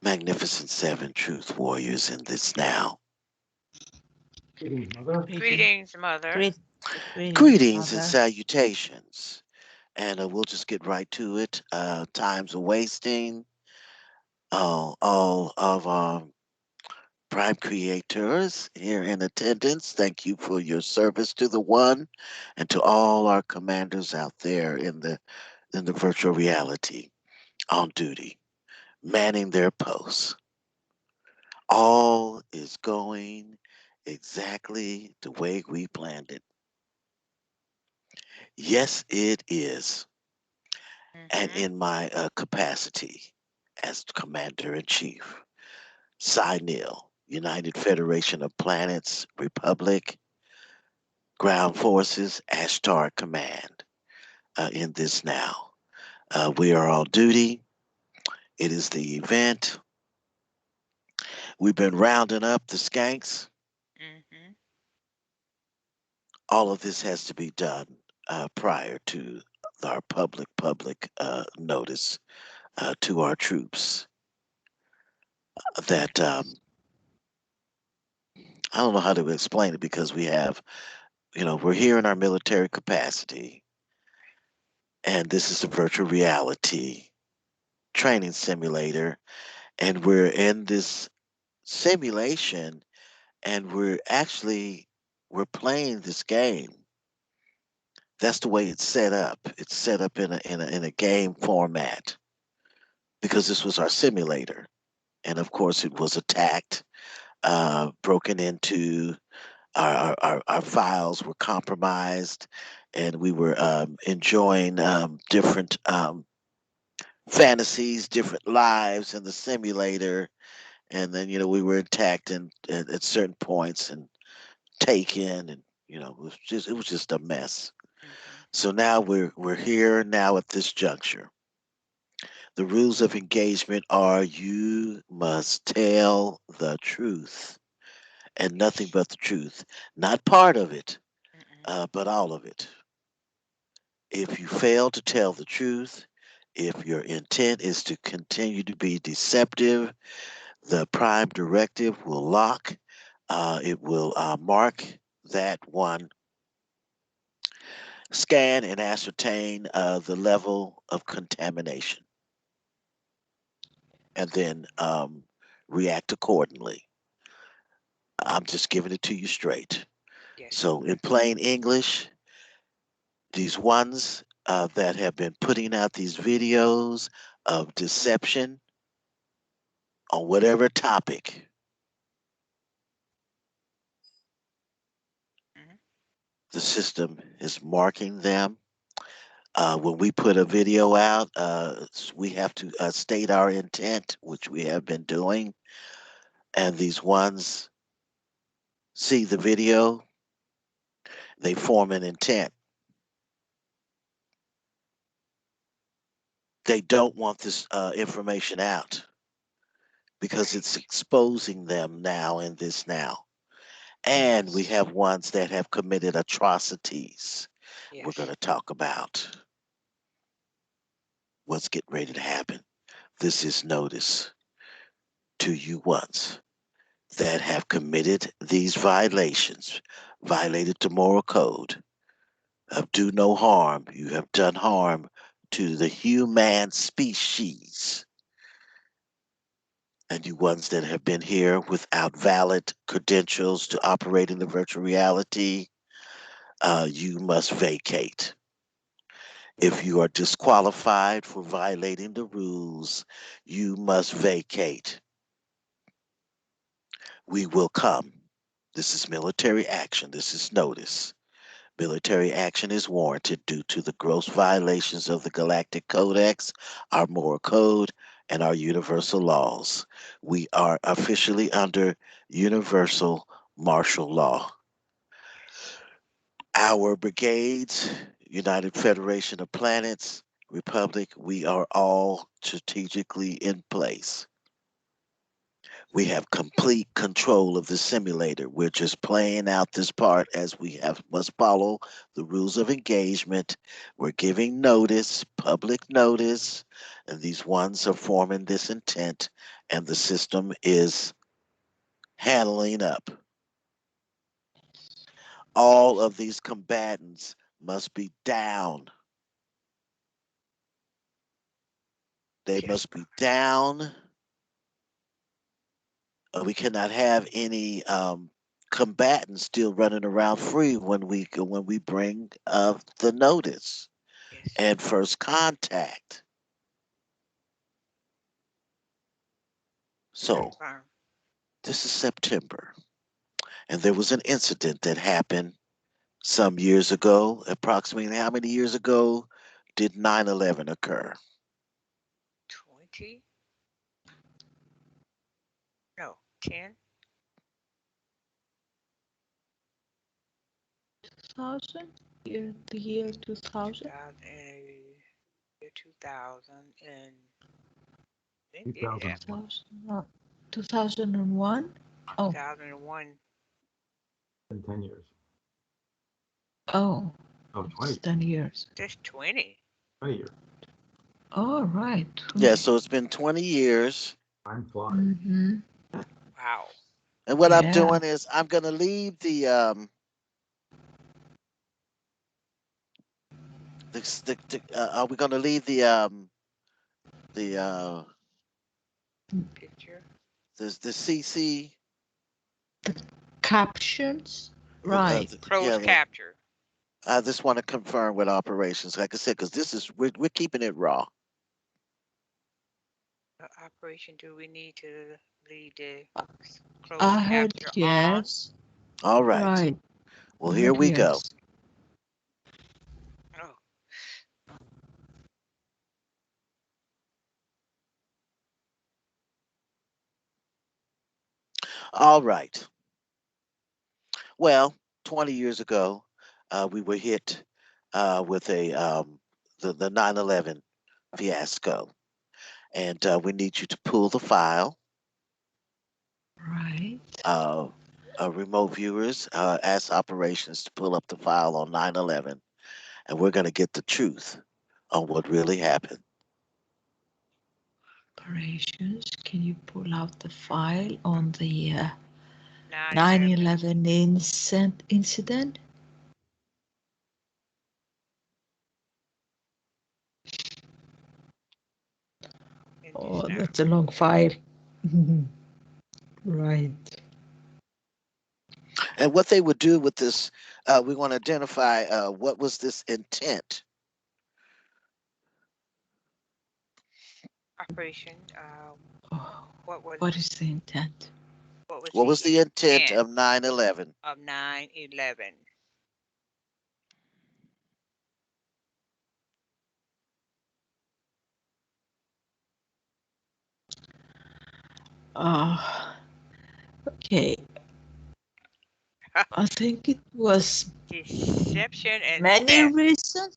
Magnificent Seven Truth Warriors in this now. Mother. Greetings, Mother. Great, greetings, Greetings and mother. salutations. And we'll just get right to it. Time's a wasting. All of our prime creators here in attendance, thank you for your service to the one and to all our commanders out there in the virtual reality on duty, manning their posts. All is going exactly the way we planned it. Yes, it is. And Mm-hmm. in my capacity as Commander in Chief, SINIL, United Federation of Planets, Republic, Ground Forces, Ashtar Command, in this now. We are on duty. It is the event. We've been rounding up the skanks. Mm-hmm. All of this has to be done prior to our public notice to our troops that I don't know how to explain it because we have, we're here in our military capacity, and this is a virtual reality training simulator, and we're in this simulation, and we're playing this game. That's the way it's set up. It's set up in a game format because this was our simulator, and of course it was attacked, broken into. Our files were compromised, and we were enjoying different fantasies, different lives in the simulator. And then we were attacked at certain points and taken, and it was just a mess. Mm-hmm. So now we're here now at this juncture. The rules of engagement are you must tell the truth and nothing but the truth, not part of it, Mm-hmm. but all of it. If you fail to tell the truth, if your intent is to continue to be deceptive, the prime directive will lock. It will mark that one, scan and ascertain the level of contamination, and then react accordingly. I'm just giving it to you straight. Yes, So, Mother. in plain English, these ones that have been putting out these videos of deception on whatever topic, Mm-hmm. the system is marking them. When we put a video out, we have to state our intent, which we have been doing. And these ones see the video, they form an intent. They don't want this information out because Right. it's exposing them now in this now. And we Yes. have ones that have committed atrocities. We're going Yes. to talk about what's getting ready to happen. This is notice to you ones that have committed these violations, violated the moral code of do no harm. You have done harm to the human species. And you ones that have been here without valid credentials to operate in the virtual reality, you must vacate. If you are disqualified for violating the rules, you must vacate. We will come. This is military action. This is notice. Military action is warranted due to the gross violations of the Galactic Codex, our moral code, and our universal laws. We are officially under universal martial law. Yes. Our brigades, United Federation of Planets, Republic, we are all strategically in place. We have complete control of the simulator. We're just playing out this part as we have must follow the rules of engagement. We're giving notice, public notice, and these ones are forming this intent, and the system is handling up. All of these combatants must be down. They Yes, must be down. We cannot have any combatants still running around free when we bring the notice yes. and first contact. So Confirm. this is September, and there was an incident that happened some years ago. Approximately how many years ago did 9/11 occur? 20? No, 10? 2000? The year 2000? 2000 year 2000 and I think it 2000. happened. 2001? Oh, 2001. In 10 years. oh, Oh, it's 20. 10 years. That's 20. 20 years. All right. Yeah, so it's been 20 years. Time flies. Mm-hmm. Wow. And what I'm Yeah. doing is I'm going to leave are we going to leave the Picture. the CC Captions? Right. Close capture. I just want to confirm with operations, like I said, because this is we're keeping it raw. Operation, do we need to leave the closed I heard capture on? yes. All right. Right. Well, I here heard we go. yes. Oh, All right. Well, 20 years ago, we were hit with the 9/11 fiasco, and we need you to pull the file. Right. Remote viewers, ask operations to pull up the file on 9/11, and we're going to get the truth on what really happened. Operations. Can you pull out the file on the 9/11. 9/11 incident? In Oh, this now. that's a long file. Right. And what they would do with this, we want to identify what was this intent. Operation. Oh, What was what is the intent? What was the intent intent of 9/11? of 9/11? Okay. I think it was Deception and many theft. reasons.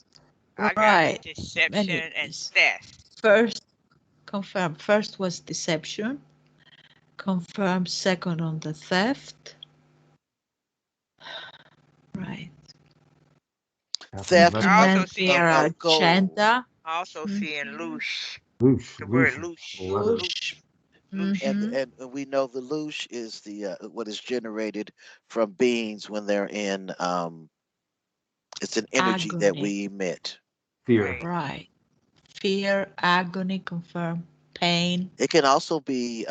I got Right. deception Many and reasons. theft. First, confirm. First was deception. Confirm second on the theft. Right. Theft I also of, see of gold. agenda. also seeing loosh. Loosh. The word Loosh. loosh. Leather. Loosh. Loosh. And we know the loosh is the what is generated from beings when they're in it's an energy that Agony. we emit. Fear. Right. Right. Fear, agony, confirm, pain. It can also be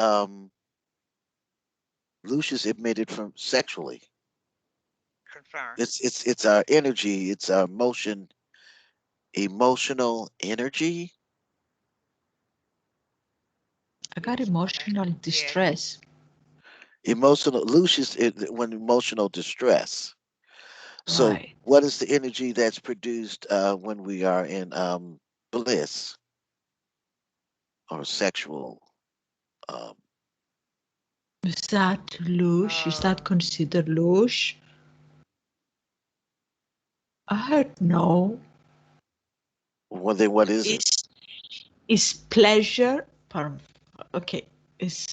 loosh is emitted from sexually. Confirm. It's our energy, it's our emotional energy. I got Yes. emotional Yes. distress. Emotional loosh is when emotional distress. So Right. what is the energy that's produced when we are in bliss or sexual um, Is that loosh? Is that considered loosh? I heard no. well, then what is it? Is pleasure? Okay. Is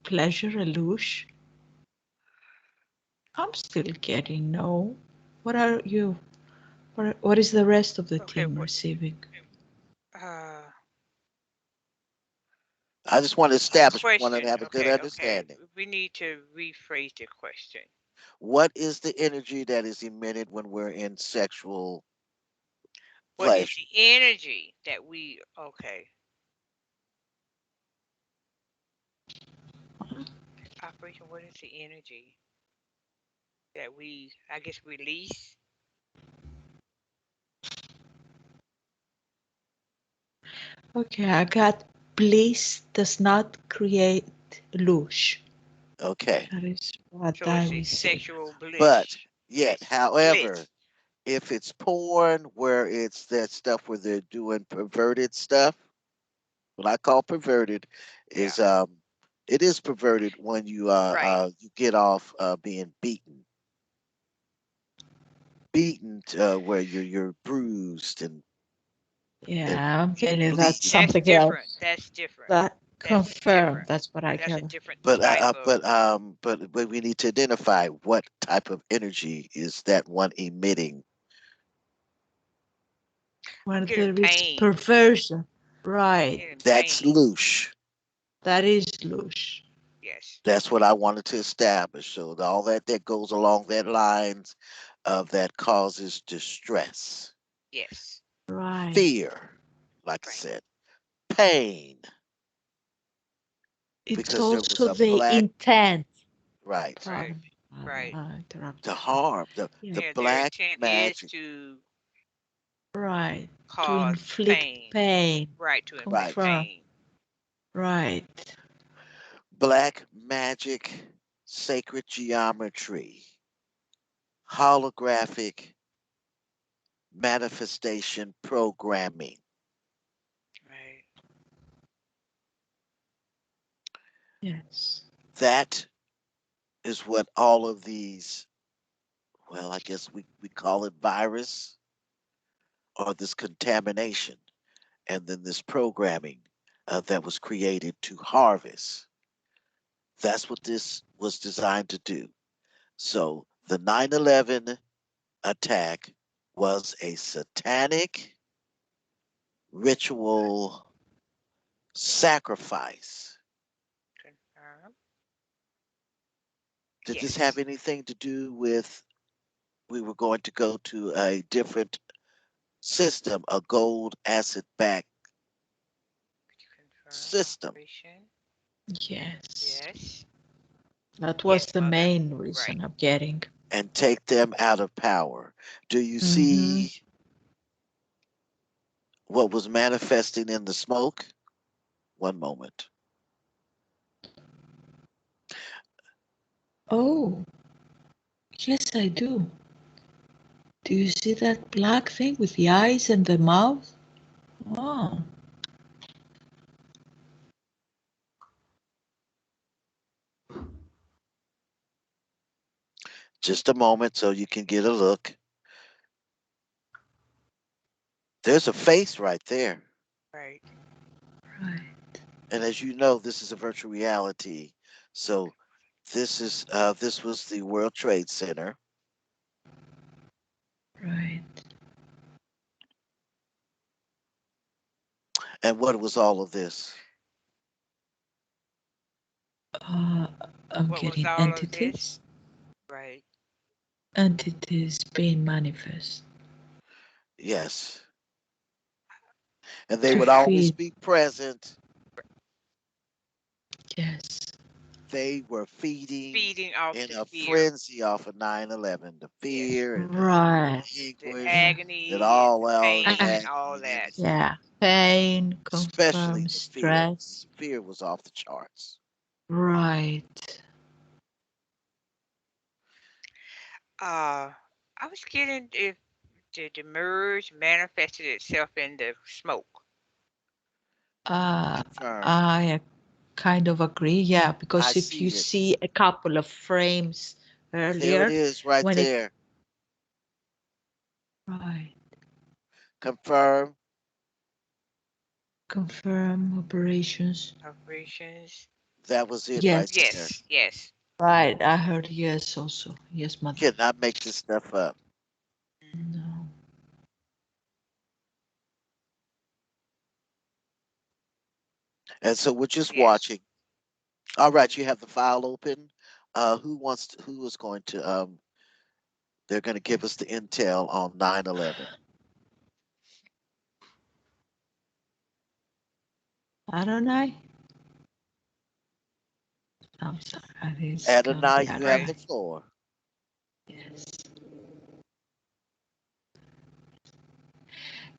pleasure illusion? I'm still getting no. What are you? What is the rest of the Okay, team what? receiving? I just want to establish, we want to Question. have a good Okay. understanding. We need to rephrase the question. What is the energy that is emitted when we're in sexual What is pleasure? the energy that we? Okay. Operation. What is the energy that we? I guess release. Okay, I got bliss does not create illusion. Okay. That is what So I it's a receive. sexual But bliss. yet, however, Bliss. if it's porn where it's that stuff where they're doing perverted stuff, what I call perverted Yeah. is it is perverted when Right. you get off being beaten to, where you're bruised and Yeah, I'm getting that bleeding. That's something different. else. That's different. That That's confirmed. different. That's what I That's a get. different type of. But we need to identify what type of energy is that one emitting. I'm When getting there is pain. perversion, I'm right? getting That's pain. loosh. That is loose. Yes. That's what I wanted to establish. So all that goes along that lines of that causes distress, Yes. Right. fear, like I Right. said, pain, It's because there was also a the black intent. right Right. Pardon. Right. I interrupted to you. harm the Yeah. Yeah. Their black intent is magic. to Right. To cause inflict pain. pain. Right. To inflict Right. Confirm. pain. Right. Black magic, sacred geometry, holographic manifestation programming. Right. Yes. That is what all of these, well, I guess we call it virus or this contamination, and then this programming that was created to harvest. That's what this was designed to do. So the 9/11 attack was a satanic ritual sacrifice. Confirm. Did this have Yes. anything to do with we were going to go to a different system, a gold acid backed Confirm system, operation. Yes. Yes. That was Yes, the mother. main Right. reason I'm getting. and take them out of power? Do you Mm-hmm. see what was manifesting in the smoke? One moment. Oh, yes, I do. Do you see that black thing with the eyes and the mouth? Oh, Just a moment so you can get a look. There's a face right there. Right. right, And as you know, this is a virtual reality. So this was the World Trade Center. right. And what was all of this? Uh, I'm What was getting all of this? entities. Right. Entities being manifest Yes. And they to would always feed. be present. Yes, They were feeding Feeding off in the a fear. frenzy off of 9/11, the Yes. fear and right. the The Yeah, anguish that agony and the all pain ah, and had all on that. everything. yeah. Pain, Especially confirm the fear. stress. The fear was off the charts. Right. I was getting if the merge manifested itself in the smoke. Uh, Confirm. I kind of agree. Yeah, I because if you see it. see a couple of frames There it earlier, is right when it there. right, Confirm. confirm operations. Operations. That was it right Yes. there. Yes, yes. Right. I heard yes also. Yes, You mother. cannot make this stuff up. Mhm. No. And so we're just Yes. watching. All right, you have the file open. Who is going to they're going to give us the intel on 9/11. Adonai? I'm sorry. It's gonna Adonai, be you have Adonai. the floor. Yes.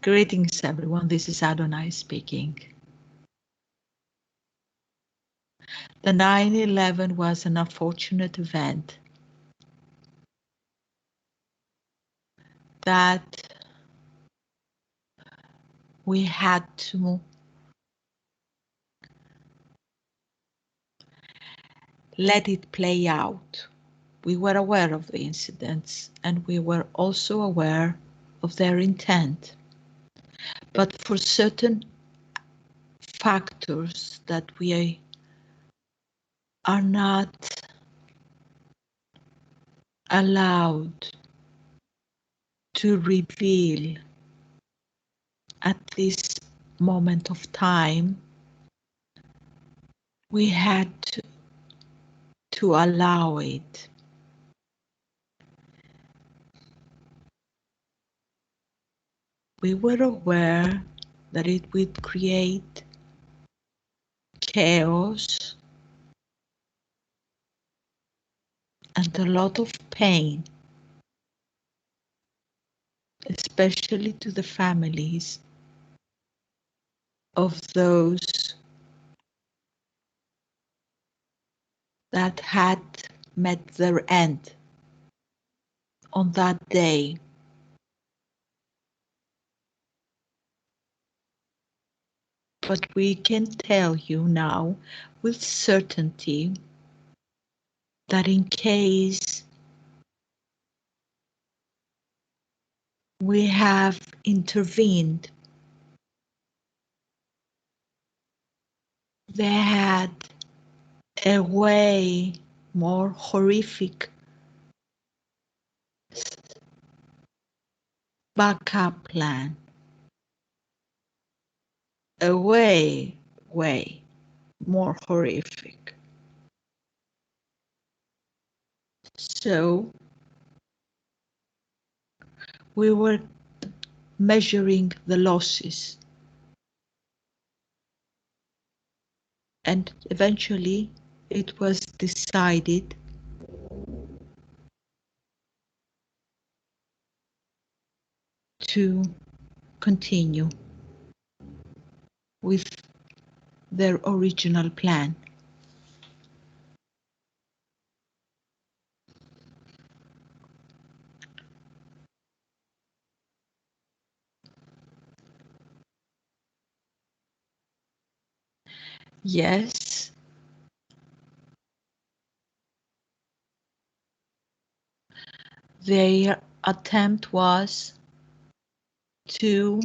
Greetings, everyone. This is Adonai speaking. The 9/11 was an unfortunate event that we had to let it play out. We were aware of the incidents and we were also aware of their intent. But for certain factors that we are not allowed to reveal at this moment of time, we had to allow it. We were aware that it would create chaos and a lot of pain, especially to the families of those that had met their end on that day. But we can tell you now with certainty that in case we have intervened, they had a way more horrific backup plan, a way more horrific. So we were measuring the losses and eventually it was decided to continue with their original plan. Yes, their attempt was to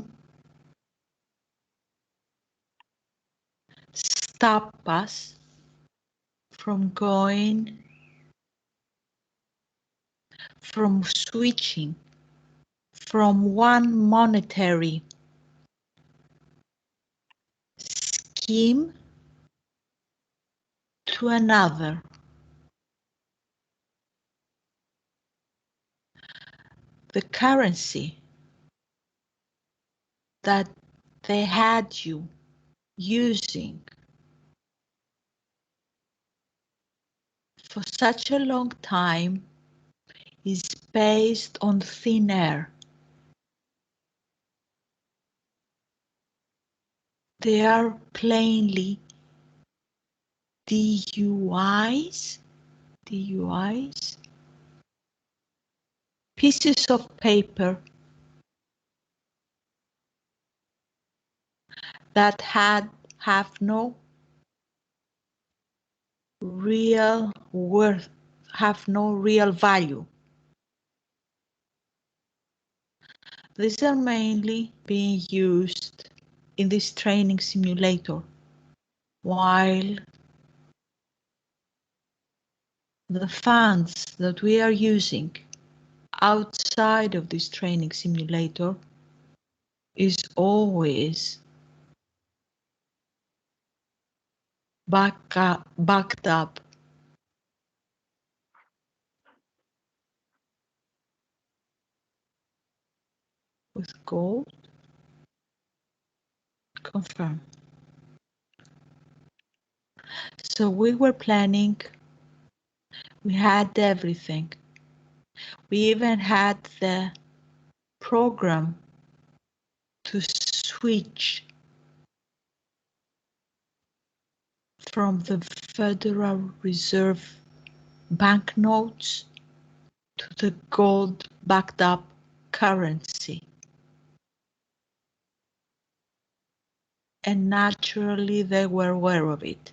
stop us from from switching from one monetary scheme to another. The currency that they had you using for such a long time is based on thin air. They are plainly DUIs, DUIs, pieces of paper that have no real worth, have no real value. These are mainly being used in this training simulator while the funds that we are using outside of this training simulator is always backed up with gold. Confirm. So we were planning, we had everything. We even had the program to switch from the Federal Reserve banknotes to the gold backed up currency. And naturally they were aware of it.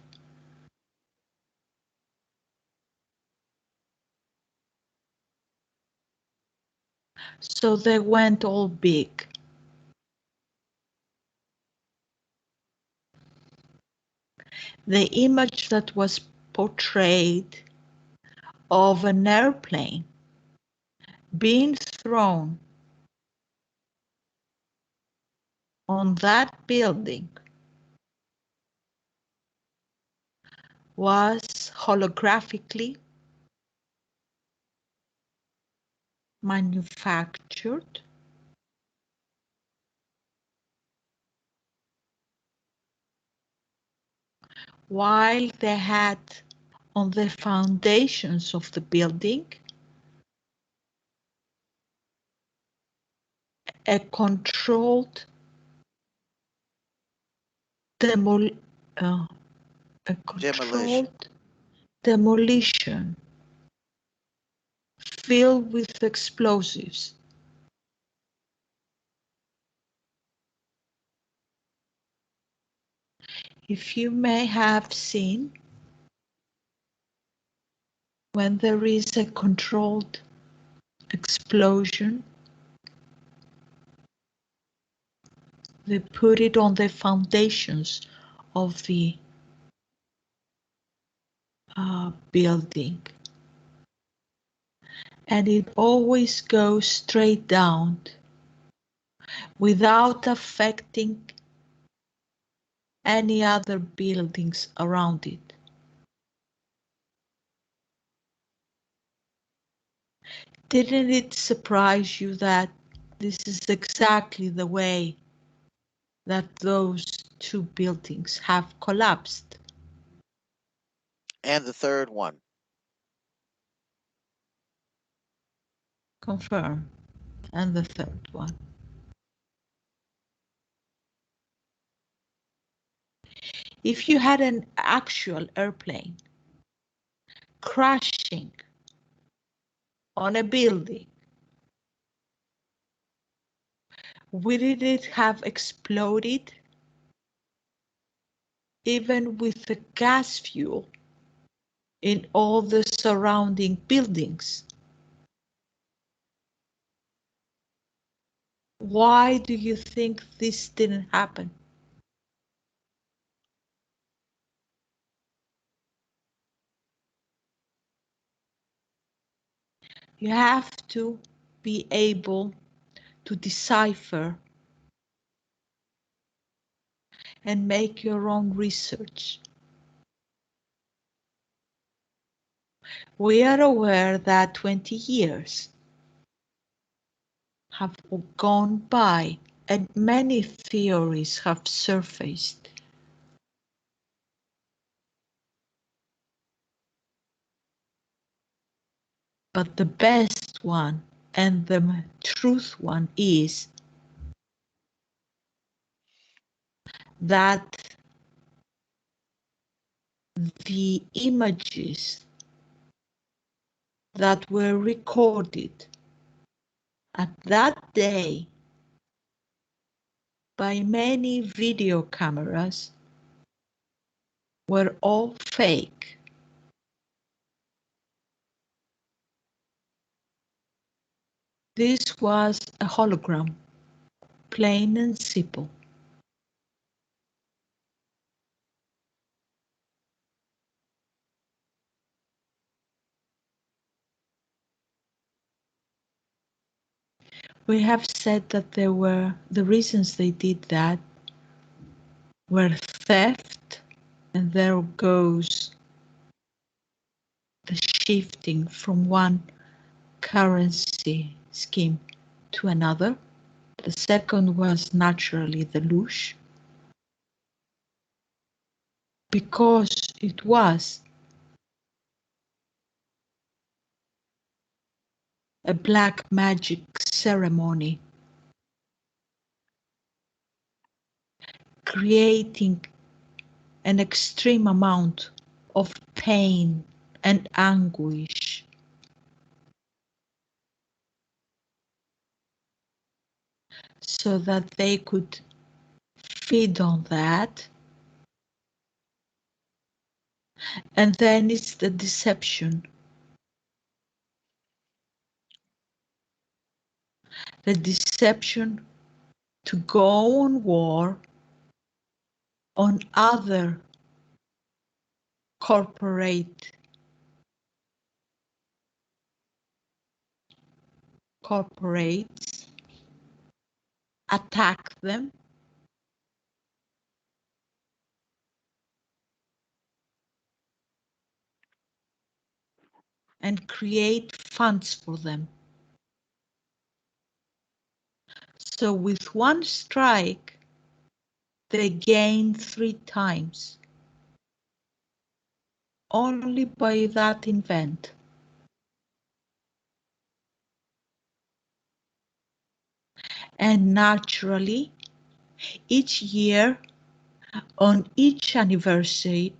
So they went all big. The image that was portrayed of an airplane being thrown on that building was holographically manufactured while they had on the foundations of the building a controlled Demolition. demolition filled with explosives. If you may have seen, when there is a controlled explosion, they put it on the foundations of the building. And it always goes straight down without affecting any other buildings around it. Didn't it surprise you that this is exactly the way that those two buildings have collapsed? And the third one. Confirm. And the third one. If you had an actual airplane crashing on a building, wouldn't it have exploded even with the gas fuel in all the surrounding buildings? Why do you think this didn't happen? You have to be able to decipher and make your own research. We are aware that 20 years have gone by and many theories have surfaced. But the best one and the truth one is that the images that were recorded at that day by many video cameras were all fake. This was a hologram, plain and simple. We have said that there were the reasons they did that were theft, and there goes the shifting from one currency scheme to another. The second was naturally the louche, because it was a black magic ceremony, creating an extreme amount of pain and anguish, so that they could feed on that. And then it's the deception. The deception to go on war on other corporates, attack them, and create funds for them. So with one strike, they gain 3 times, only by that event. And naturally, each year, on each anniversary,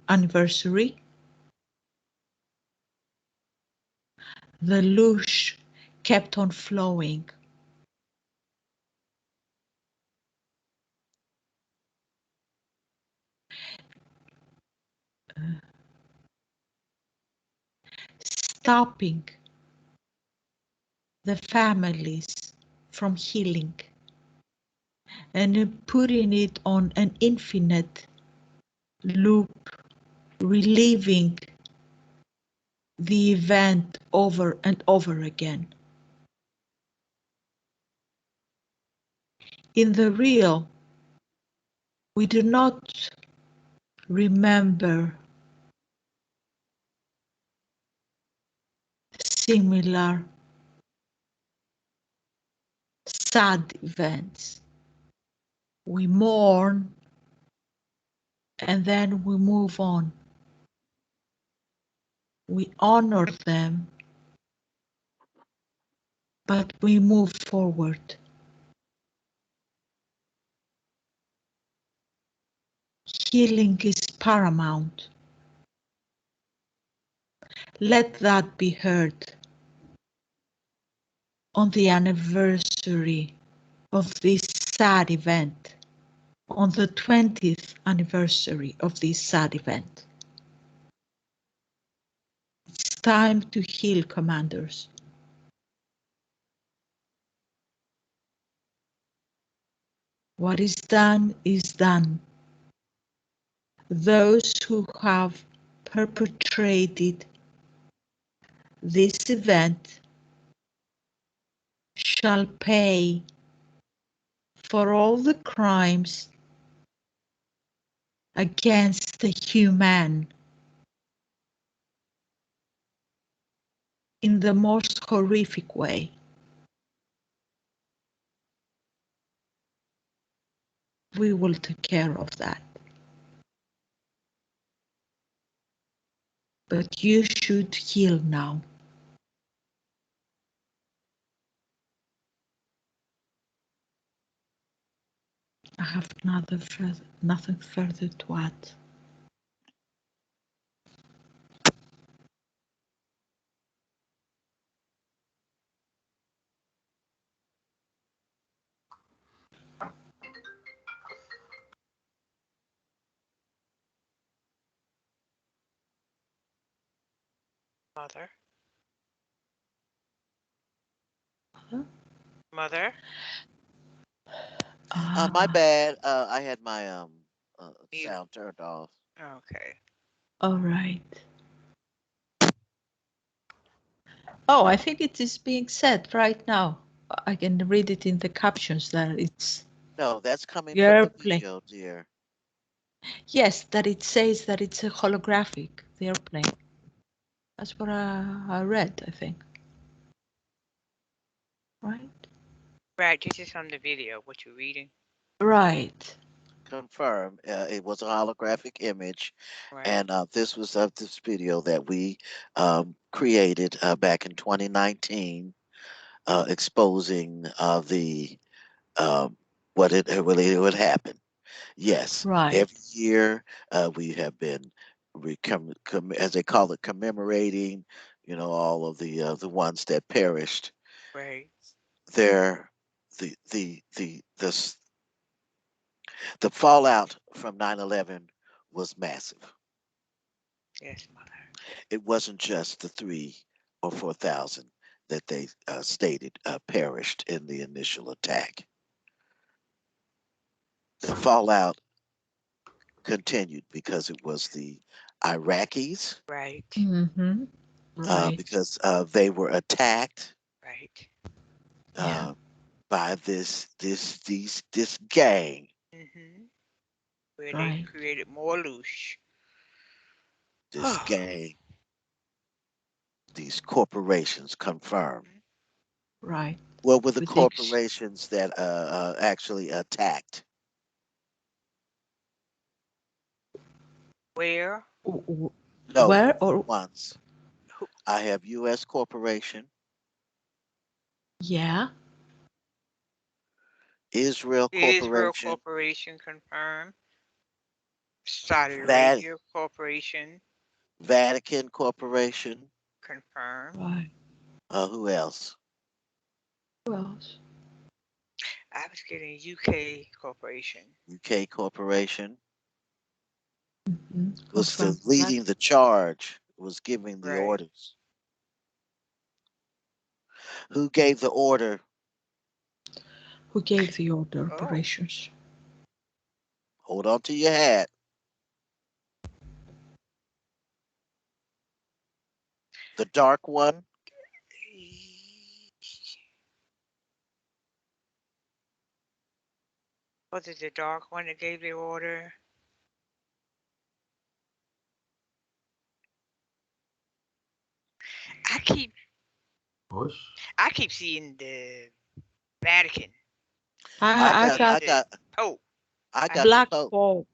the louche kept on flowing. Stopping the families from healing and putting it on an infinite loop, reliving the event over and over again. In the real, we do not remember similar sad events. We mourn and then we move on. We honor them, but we move forward. Healing is paramount. Let that be heard on the anniversary of this sad event, on the 20th anniversary of this sad event. It's time to heal, commanders. What is done is done. Those who have perpetrated this event shall pay for all the crimes against the human in the most horrific way. We will take care of that. But you should heal now. I have nothing further to add. Mother. Huh? Mother. My bad. I had my You. sound turned off. Okay. All right. Oh, I think it is being said right now. I can read it in the captions that it's No, that's coming the from the airplane. video, dear. Yes, that it says that it's a holographic, the airplane. That's what I read, I think. Right? Right, this is from the video, what you're reading. Right. Confirm. It was a holographic image, Right. and this was of this video that we created back in 2019, exposing the um, what it really would happen. Yes, Right. every year we have been as they call it, commemorating, all of the ones that perished. Right. There, the fallout from 9/11 was massive. Yes, mother. It wasn't just the 3 or 4,000 that they stated perished in the initial attack. The fallout continued because it was the Iraqis, Right. Mm-hmm. Right. because they were attacked Right. Yeah. uh, by this gang, Mm-hmm. Where they Right. created more loose. this Oh. gang, these corporations confirm. Right. What were the With corporations that actually attacked? Where? No, where which or ones? Who? I have U.S. Corporation, yeah. Israel Israel Corporation, Corporation confirmed. Saudi Va- Arabia Corporation Vatican Corporation. confirmed. Right. Who else? Who else? I was getting UK Corporation. UK Corporation Mm-hmm. was the Confirm that. leading the charge, was giving the Right. orders. Who gave the order? Who gave the order Oh. operations? Hold on to your hat. The dark one. Was it the dark one that gave the order? I keep Bush. I keep seeing the Vatican. I I got Maybe I got the got Pope. I I got the Black Pope, Pope.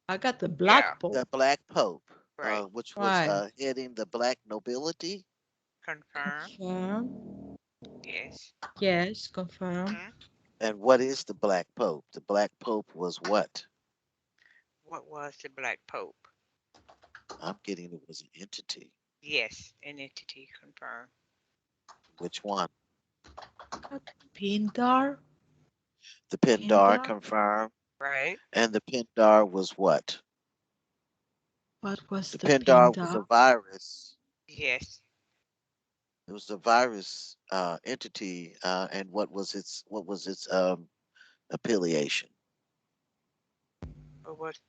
I got the Yeah. Black the Pope. Black Pope, Right. which was Right. heading the black nobility. Confirm. Confirm. Yes. Yes, confirm. Hmm. And what is the Black Pope? The Black Pope was what? What was the Black Pope? I'm getting it was an entity. Yes, an entity confirmed. Which one? Got Pindar. The Pindar Pindar. confirmed. Right. And the Pindar was what? What was The the Pindar was a Pindar? virus. Yes. It was a virus entity, and what was its affiliation? What was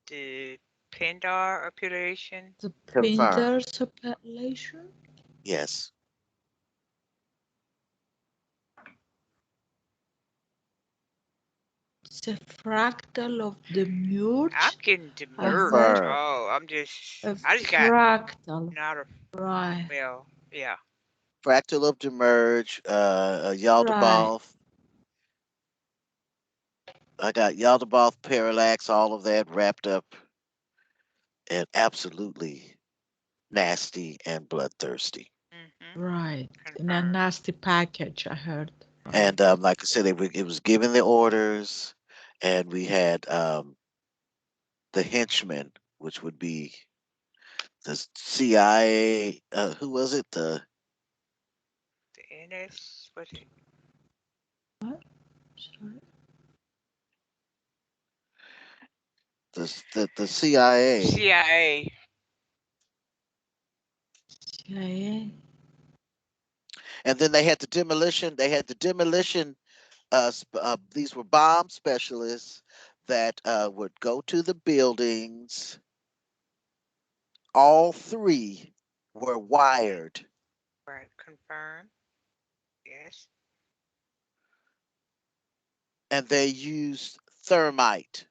the Pindar affiliation? The Confirmed. Pindar's appellation? Yes. It's a fractal of the I'm merge. getting I heard demerged. Confirmed. Oh, a I just got fractal. not a, Right. well, yeah. Fractal of Demerge, Right. Yaldabaoth. I got Yaldabaoth parallax, all of that wrapped up and absolutely nasty and bloodthirsty. Mm-hmm. Right. In a Confirmed. nasty package, I heard. Right. And like I said, it was giving the orders, and we had the henchmen, which would be the CIA. Who was it? The NS, was it What? Sorry. the CIA. CIA? CIA. And then they had the demolition. They had the demolition. These were bomb specialists that would go to the buildings. All three were Mm-hmm. wired. Right. Confirmed. Yes. and they used thermite.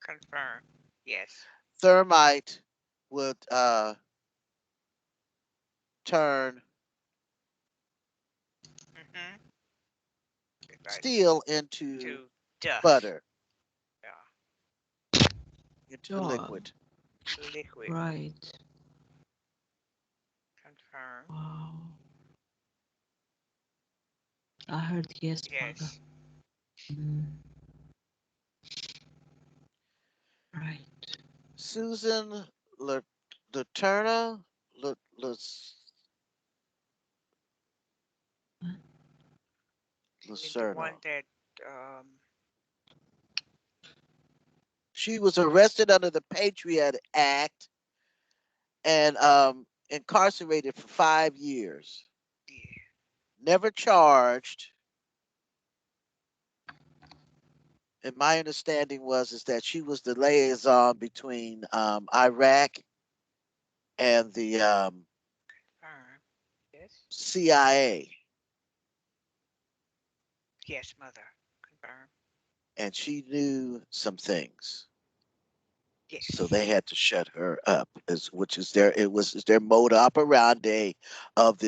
Confirm. Yes. Thermite would turn Mm-hmm. Like steel into to dust. butter, Yeah. into Oh, liquid. Liquid. right. Confirm. Wow. I heard yes, mother. Yes. Mm, right. Susan Laterna, La, La, Huh? The one Lacerno. that um She was arrested under the Patriot Act and incarcerated for 5 years. yeah. Never charged. And my understanding was is that she was the liaison between Iraq and the Confirm. Yes. CIA, Yes, mother. Confirm. and she knew some things, so Yes. they had to shut her up. Which is their it was their mode operandi of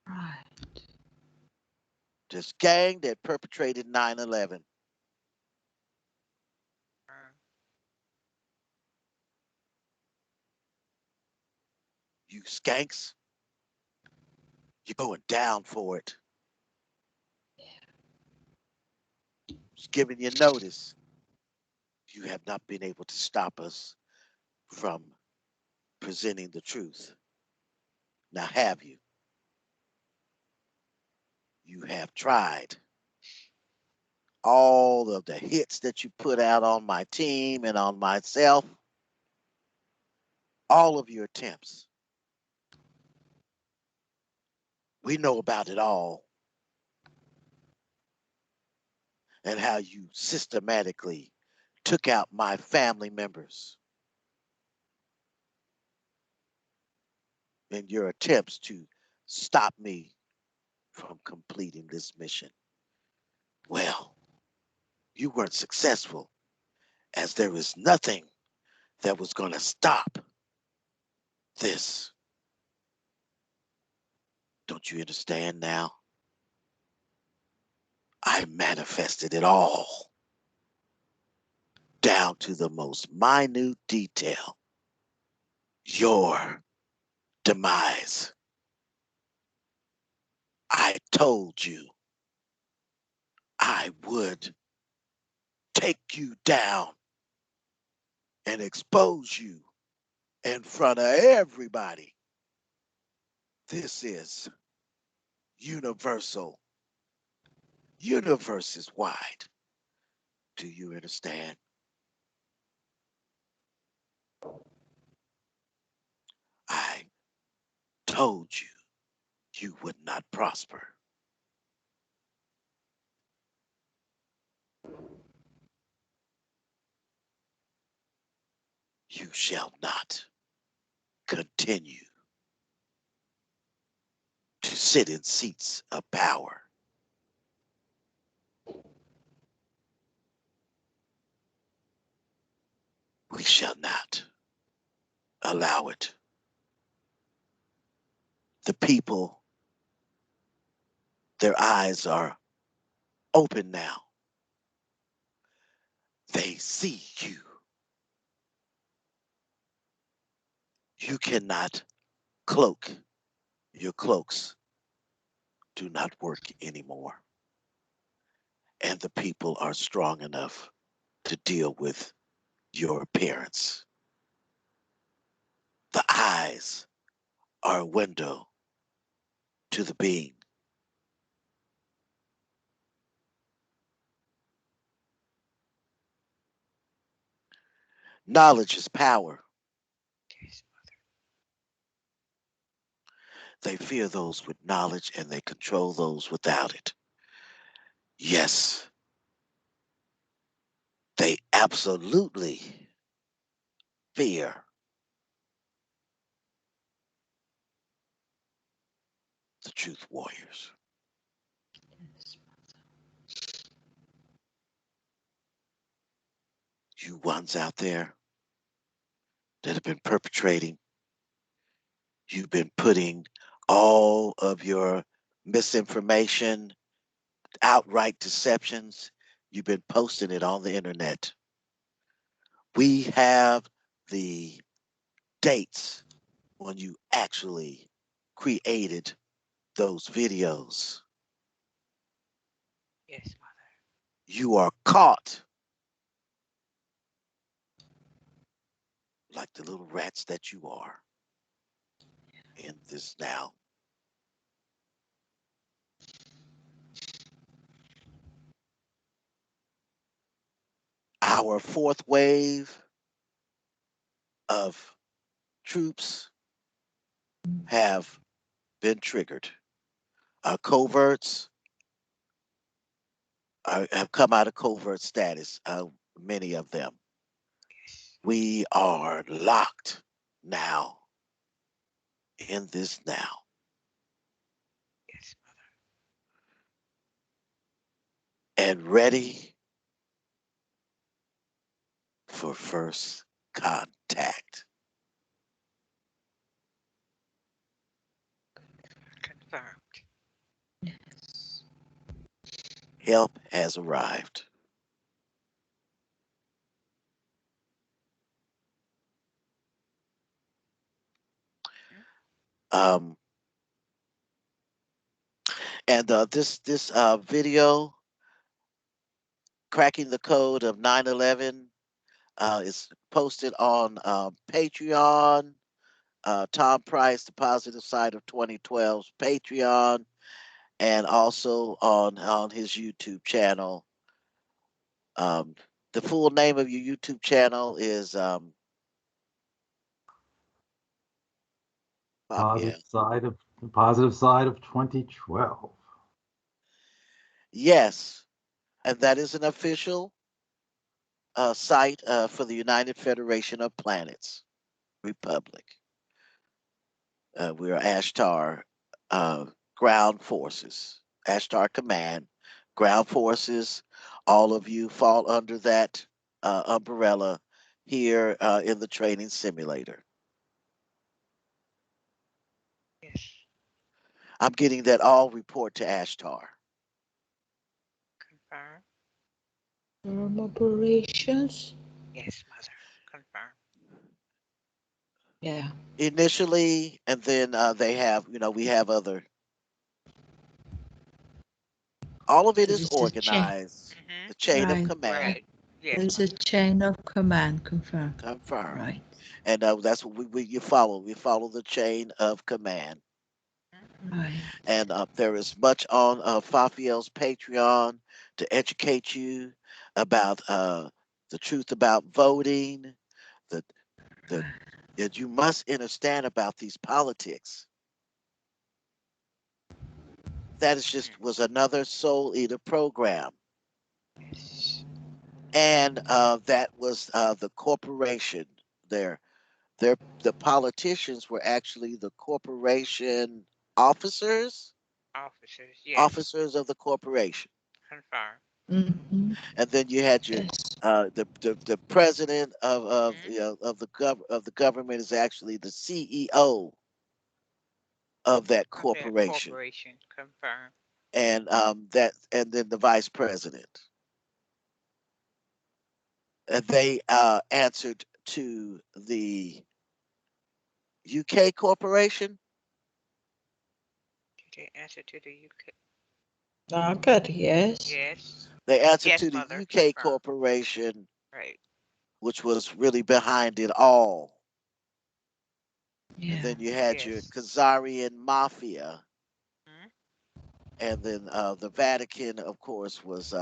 Right. this gang that perpetrated 9/11. Confirm. You skanks, you're going down for it. Just giving you notice. You have not been able to stop us from presenting the truth. Now, have you? You have tried. All of the hits that you put out on my team and on myself, all of your attempts. We know about it all, and how you systematically took out my family members in your attempts to stop me from completing this mission. Well, you weren't successful, as there is nothing that was going to stop this. Don't you understand now? I manifested it all down to the most minute detail. Your demise. I told you I would take you down and expose you in front of everybody. This is universal. Universe is wide. Do you understand? I told you you would not prosper. You shall not continue to sit in seats of power. We shall not allow it. The people, their eyes are open now. They see you. You cannot cloak. Your cloaks do not work anymore. And the people are strong enough to deal with your appearance. The eyes are a window to the being. Knowledge is power. Yes. They fear those with knowledge and they control those without it. Yes, they absolutely fear the truth warriors. You ones out there that have been perpetrating, you've been putting all of your misinformation, outright deceptions, you've been posting it on the internet. We have the dates when you actually created those videos. Yes, Mother. You are caught like the little rats that you are in this now. Our fourth wave of troops have been triggered. Our coverts have come out of covert status, many of them. Yes. We are locked now in this now. Yes, Mother. And ready for first contact. Confirmed. Yes. Help has arrived. Mhm. Um, and this video, cracking the code of 9/11, is posted on Patreon. Tom Price, the positive side of 2012's Patreon, and also on his YouTube channel. Um, the full name of your YouTube channel is Phapheial. Positive side of 2012. Yes, and that is an official site for the United Federation of Planets Republic. We are Ashtar uh, Ground Forces, Ashtar Command, Ground Forces. All of you fall under that umbrella here in the training simulator. Yes. I'm getting that all report to Ashtar. Confirmed. Operations. Yes, Mother. Confirmed. Yeah. Initially, and then they have, we have other. All of it There is is a chain. organized. Mm-hmm. The chain of Right. command Right. Yes, There's a Mother. chain of command confirmed. confirmed. Right. And that's what you follow. We follow the chain of command. Mhm. Right. And there is much on Phapheial's Patreon to educate you about the truth about voting, the the that you must understand about these politics. That is Mhm. just was another Soul Eater program, Yes. and that was the corporation. Their the politicians were actually the corporation officers, Officers. Yes. officers of the corporation. Confirmed. Mm-hmm. And then you had your Yes. the president Mm-hmm. of the government is actually the CEO of that Of that corporation, corporation. Confirmed. and then the vice president, and they answered to the UK corporation. Did they answer to the UK? Ah, good. Yes. Yes. They answered Yes, to the Mother. UK Confirmed. corporation, Right. which was really behind it all. And Yeah. then you had your Yes. Khazarian mafia, Mhm. and then the Vatican, of course, was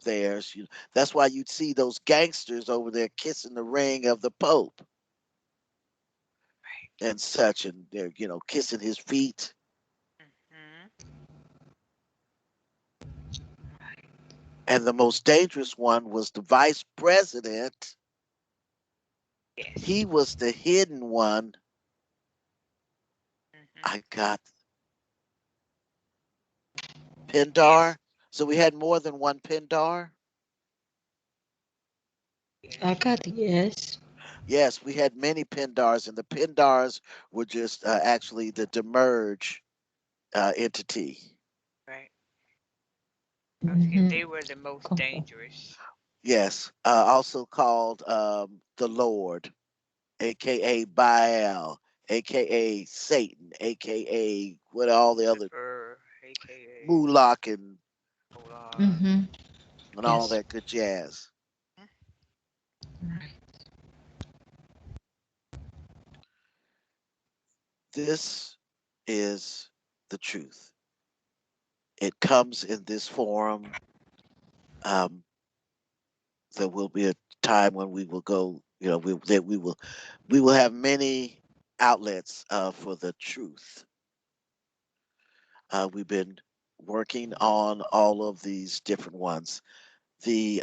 theirs. That's why you'd see those gangsters over there kissing the ring of the Pope Right. and such, and they're kissing his feet. Mhm. And the most dangerous one was the vice president. Yes. He was the hidden one. Mhm. I got Pindar. Yes. So we had more than one Pindar. Yes. Aka, yes. Yes, we had many Pindars, and the Pindars were just actually the demerge entity. Right. Once again, Mm-hmm. they were the most Confirm. dangerous. Yes, also called the Lord, aka Baal, aka Satan, aka what all the other Lucifer, aka Mulak Mola. Mm-hmm. and all Yes. that good jazz. Right. This is the truth. It comes in this forum. Um, there will be a time when we will go. That we will have many outlets for the truth. We've been working on all of these different ones. The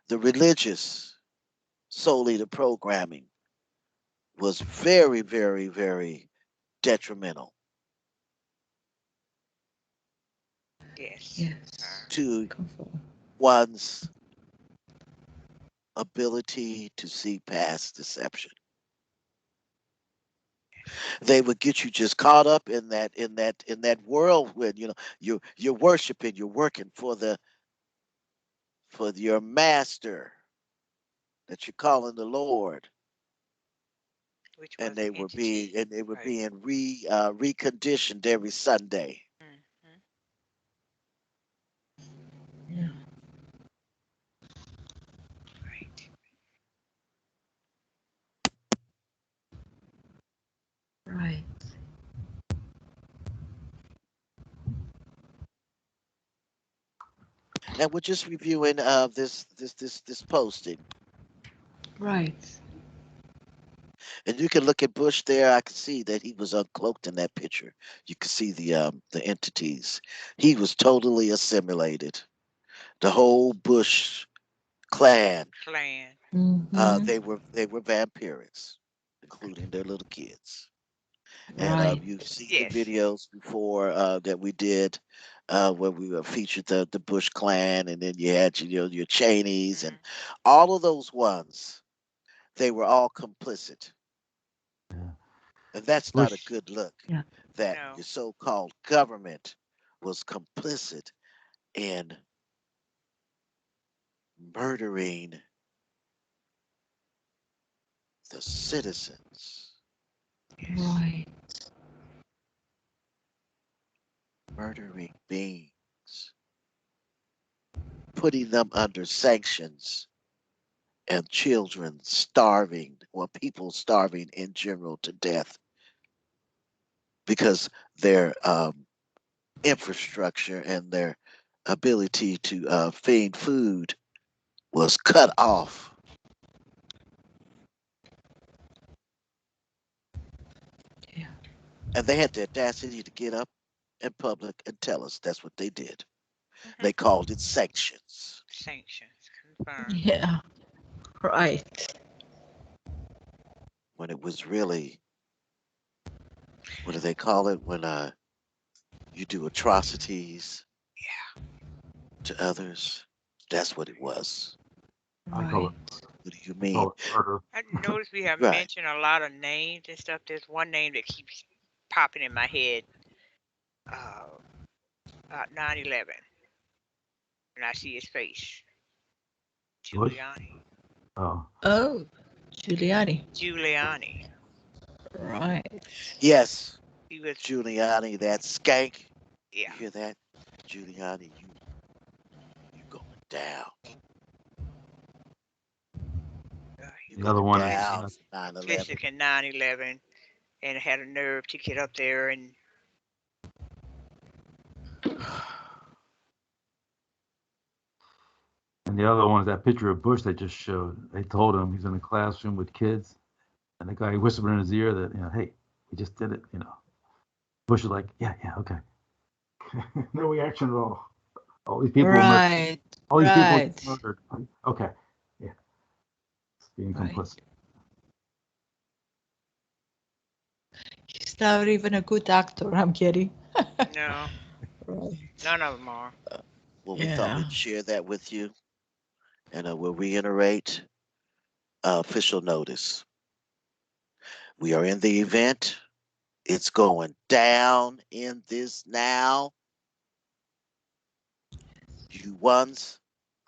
the religious solely the programming was very, very, very detrimental Yes. Yes. to Confirm. one's ability to see past deception. They would get you just caught up in that whirlwind. You're worshiping, you're working for your master that you're calling the Lord, Which and was they the were being entity. and they were Right. being reconditioned every Sunday. Mm-hmm. Yeah. Right. Right. And we're just reviewing this posting. Right. And you can look at Bush there. I can see that he was uncloaked in that picture. You can see the entities. He was totally assimilated. The whole Bush clan. Clan. Mm-hmm. They were vampirics, including their little kids. And Right. you've seen the Yes. videos before that we did, where we featured the Bush clan, and then you had your Cheneys and Mm-hmm. all of those ones. They were all complicit. Yeah. And that's not a Bush. good look Yeah. that No. your so called government was complicit in murdering the citizens, Yes. Right. murdering beings, putting them under sanctions, and children starving, or people starving in general to death because their infrastructure and their ability to feed food was cut off. Yeah. And they had the audacity to get up in public and tell us that's what they did. Mm-hmm. They called it sanctions Sanctions confirmed. Yeah. Right. when it was really, what do they call it? When you do atrocities Yeah. to others. That's what it was. I call Right. it. What do you I call mean? it murder. I noticed we have Right. mentioned a lot of names and stuff. There's one name that keeps popping in my head. Uh, about 9/11, and I see his face. Bush. Giuliani. Oh, Oh, Giuliani. Giuliani. Right. Yes, He was. Giuliani, that skank. Yeah. You hear that? Giuliani, you going down. You the other going one is down for 9/11. Complicit in 9/11, and had a nerve to get up there and and the other one is that picture of Bush they just showed. They told him he's in the classroom with kids, and the guy whispered in his ear that hey, we just did it. Bush was like, yeah, yeah, okay. No reaction at all. All these people were murdered. Right. All these people were Right. murdered. Okay, yeah, it's being Right. complicit. He's not even a good actor. I'm kidding. No, Right. none of them are. Well, we thought Yeah. we'd share that with you, and we'll reiterate official notice. We are in the event. It's going down in this now. You ones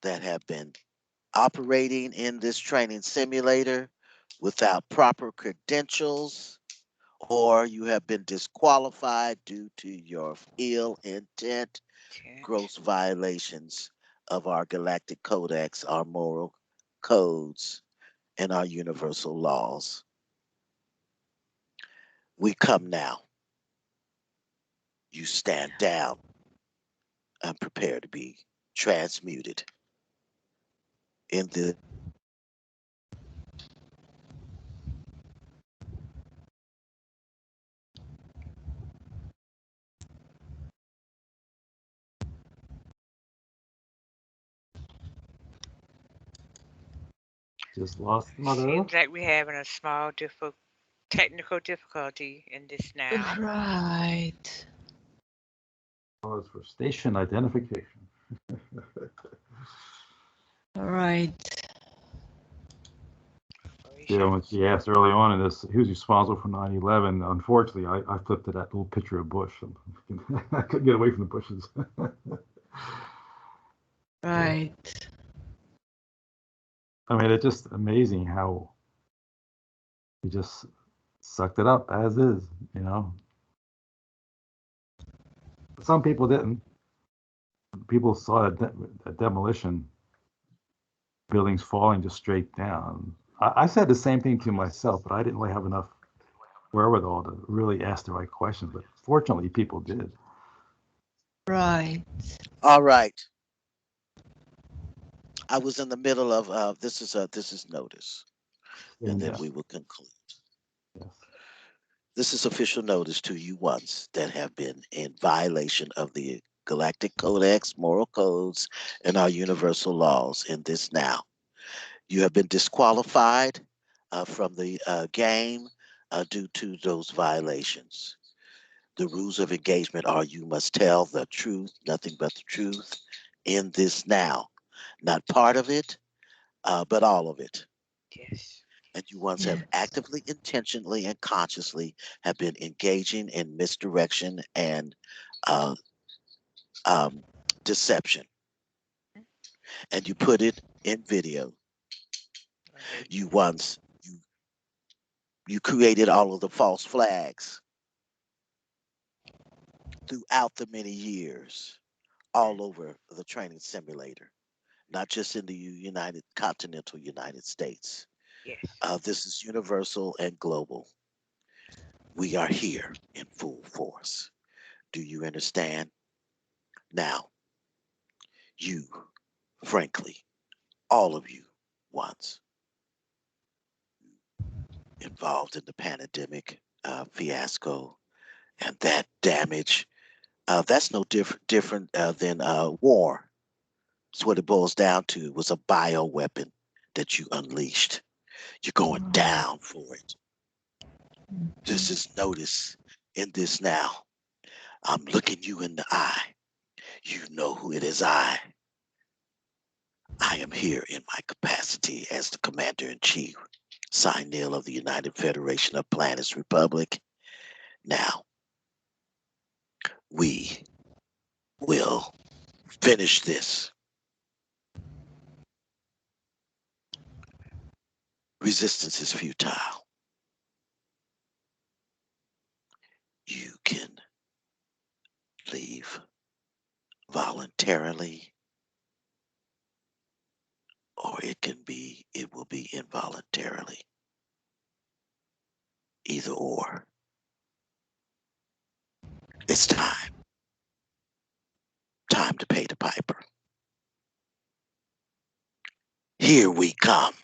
that have been operating in this training simulator without proper credentials, or you have been disqualified due to your ill intent, Tent. gross violations of our galactic codex, our moral codes, and our universal laws. We come now. You stand down and prepare to be transmuted in the Just lost mother. Seems like we're having a small technical difficulty in this now. Right. Oh, it's for station identification. Right. Yeah, when she asked early on in this, who's responsible for 9/11? Unfortunately, I flipped to that little picture of Bush. I couldn't get away from the bushes. Right. I mean, it's just amazing how he just sucked it up as is, you know. Some people didn't. People saw a demolition, buildings falling just straight down. I said the same thing to myself, but I didn't really have enough wherewithal to really ask the right questions. But fortunately, people did. Right. all right. I was in the middle of this is notice, and And then we will conclude. yes. This is official notice to you ones that have been in violation of the Galactic Codex, moral codes, and our universal laws in this now. You have been disqualified from the game due to those violations. The rules of engagement are you must tell the truth, nothing but the truth in this now. Not part of it, but all of it. Yes. And you ones have Yes. actively, intentionally, and consciously have been engaging in misdirection and uh, um, deception. And you put it in video. You once you created all of the false flags throughout the many years, all over the training simulator, not just in the United Continental United States. Yes. This is universal and global. We are here in full force. Do you understand? Now, you, frankly, all of you once involved in the pandemic fiasco and that damage, that's no different than war. It's what it boils down to. It was a bio weapon that you unleashed. You're going Right. down for it. This is notice in this now. I'm looking you in the eye. You know who it is. I am here in my capacity as the Commander in Chief, Signil of the United Federation of Planets Republic. Now, we will finish this. Resistance is futile. You can leave voluntarily, or it will be involuntarily. Either or. It's time. Time to pay the piper. Here we come.